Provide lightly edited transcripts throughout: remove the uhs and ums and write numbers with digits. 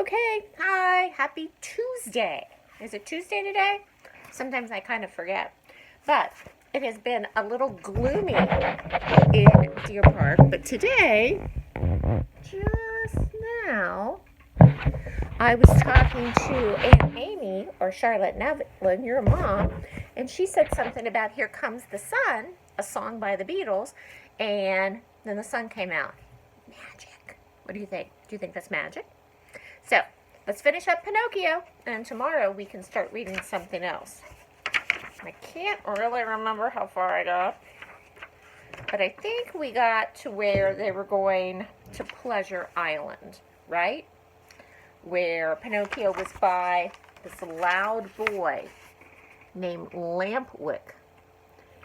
Okay, hi, happy Tuesday. Is it Tuesday today? Sometimes I kind of forget. But it has been a little gloomy in Deer Park. But today, just now, I was talking to Aunt Amy, or Charlotte Nevlin, your mom, and she said something about Here Comes the Sun, a song by the Beatles, and then the sun came out. Magic. What do you think? Do you think that's magic? So, let's finish up Pinocchio, and tomorrow we can start reading something else. I can't really remember how far I got, but I think we got to where they were going to Pleasure Island, right? Where Pinocchio was by this loud boy named Lampwick,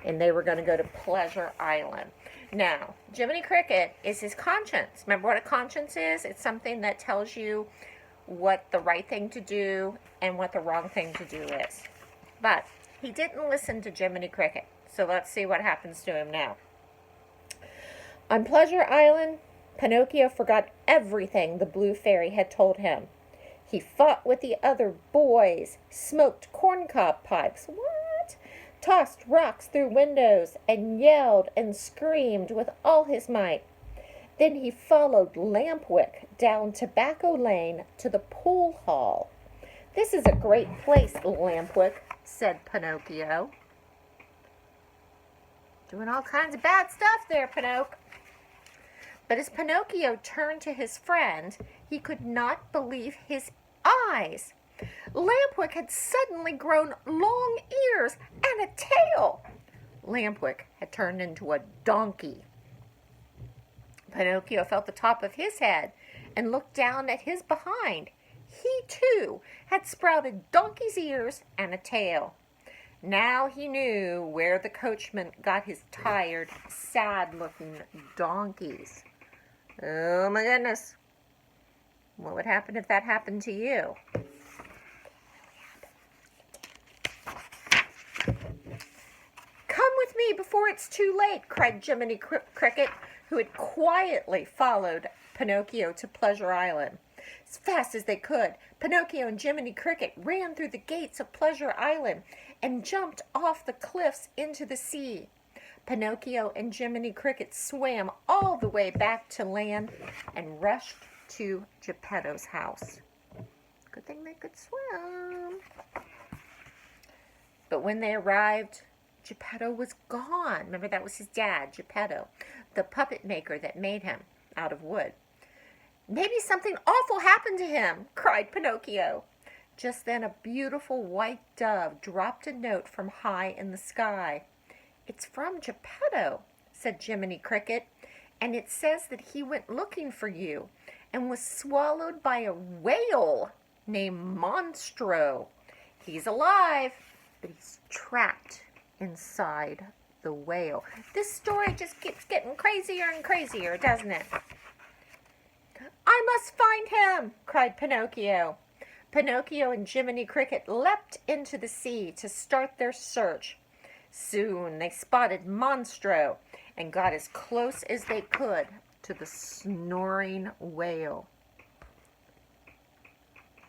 and they were going to go to Pleasure Island. Now, Jiminy Cricket is his conscience. Remember what a conscience is? It's something that tells you what the right thing to do and what the wrong thing to do is. But he didn't listen to Jiminy Cricket, so let's see what happens to him now. On Pleasure Island, Pinocchio forgot everything the Blue Fairy had told him. He fought with the other boys, smoked corncob pipes, tossed rocks through windows, and yelled and screamed with all his might. Then he followed Lampwick down Tobacco Lane to the pool hall. "This is a great place, Lampwick," said Pinocchio. Doing all kinds of bad stuff there, Pinocchio. But as Pinocchio turned to his friend, he could not believe his eyes. Lampwick had suddenly grown long ears and a tail. Lampwick had turned into a donkey. Pinocchio felt the top of his head and looked down at his behind. He, too, had sprouted donkey's ears and a tail. Now he knew where the coachman got his tired, sad-looking donkeys. Oh, my goodness. What would happen if that happened to you? "Come with me before it's too late," cried Jiminy Cricket, who had quietly followed Pinocchio to Pleasure Island. As fast as they could, Pinocchio and Jiminy Cricket ran through the gates of Pleasure Island and jumped off the cliffs into the sea. Pinocchio and Jiminy Cricket swam all the way back to land and rushed to Geppetto's house. Good thing they could swim. But when they arrived, Geppetto was gone. Remember, that was his dad, Geppetto, the puppet maker that made him out of wood. "Maybe something awful happened to him," cried Pinocchio. Just then a beautiful white dove dropped a note from high in the sky. "It's from Geppetto," said Jiminy Cricket, "and it says that he went looking for you and was swallowed by a whale named Monstro. He's alive, but he's trapped inside the whale." This story just keeps getting crazier and crazier, doesn't it? "I must find him!" cried Pinocchio. Pinocchio and Jiminy Cricket leapt into the sea to start their search. Soon they spotted Monstro and got as close as they could to the snoring whale.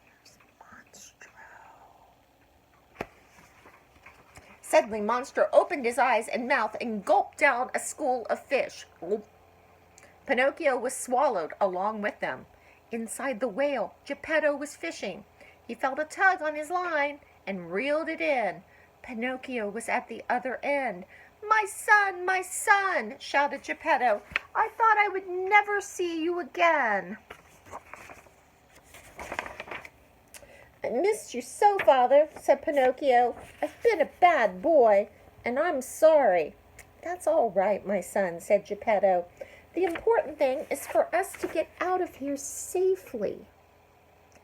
There's Monstro. Suddenly, Monstro opened his eyes and mouth and gulped down a school of fish. Pinocchio was swallowed along with them. Inside the whale, Geppetto was fishing. He felt a tug on his line and reeled it in. Pinocchio was at the other end. My son," shouted Geppetto. "I thought I would never see you again." "I missed you so, Father," said Pinocchio. "I've been a bad boy, and I'm sorry." "That's all right, my son," said Geppetto. "The important thing is for us to get out of here safely."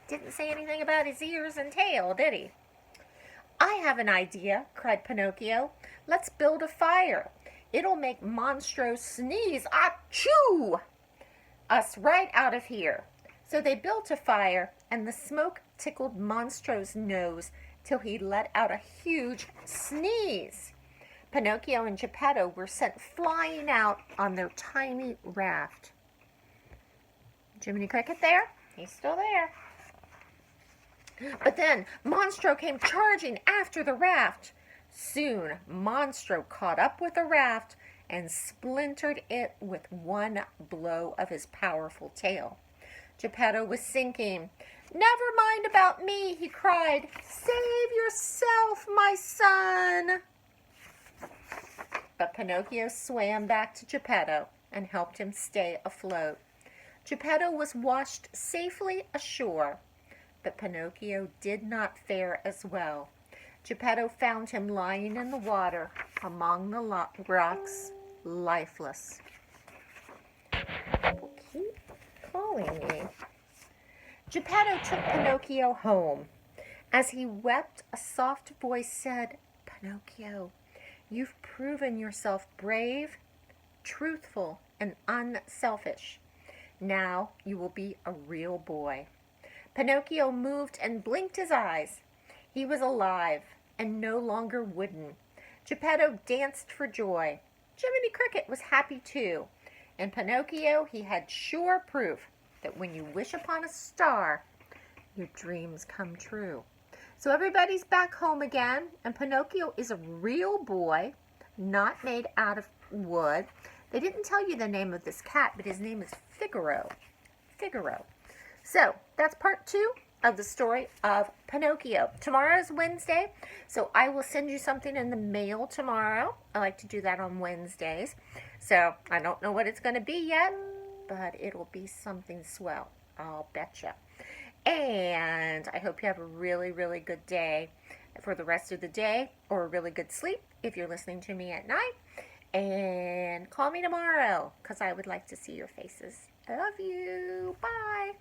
Didn't say anything about his ears and tail, did he? "I have an idea," cried Pinocchio. "Let's build a fire. It'll make Monstro sneeze, achoo, us right out of here." So they built a fire, and the smoke tickled Monstro's nose till he let out a huge sneeze. Pinocchio and Geppetto were sent flying out on their tiny raft. Jiminy Cricket there? He's still there. But then Monstro came charging after the raft. Soon Monstro caught up with the raft and splintered it with one blow of his powerful tail. Geppetto was sinking. "Never mind about me," he cried. "Save yourself, my son." But Pinocchio swam back to Geppetto and helped him stay afloat. Geppetto was washed safely ashore, but Pinocchio did not fare as well. Geppetto found him lying in the water among the rocks, lifeless. People keep calling me. Geppetto took Pinocchio home. As he wept, a soft voice said, "Pinocchio, you've proven yourself brave, truthful, and unselfish. Now you will be a real boy." Pinocchio moved and blinked his eyes. He was alive and no longer wooden. Geppetto danced for joy. Jiminy Cricket was happy too. And Pinocchio, he had sure proof that when you wish upon a star, your dreams come true. So everybody's back home again, and Pinocchio is a real boy, not made out of wood. They didn't tell you the name of this cat, but his name is Figaro. Figaro. So that's part 2 of the story of Pinocchio. Tomorrow is Wednesday, so I will send you something in the mail tomorrow. I like to do that on Wednesdays. So I don't know what it's going to be yet, but it'll be something swell, I'll betcha. And I hope you have a really, really good day for the rest of the day, or a really good sleep if you're listening to me at night. And call me tomorrow, because I would like to see your faces. I love you. Bye.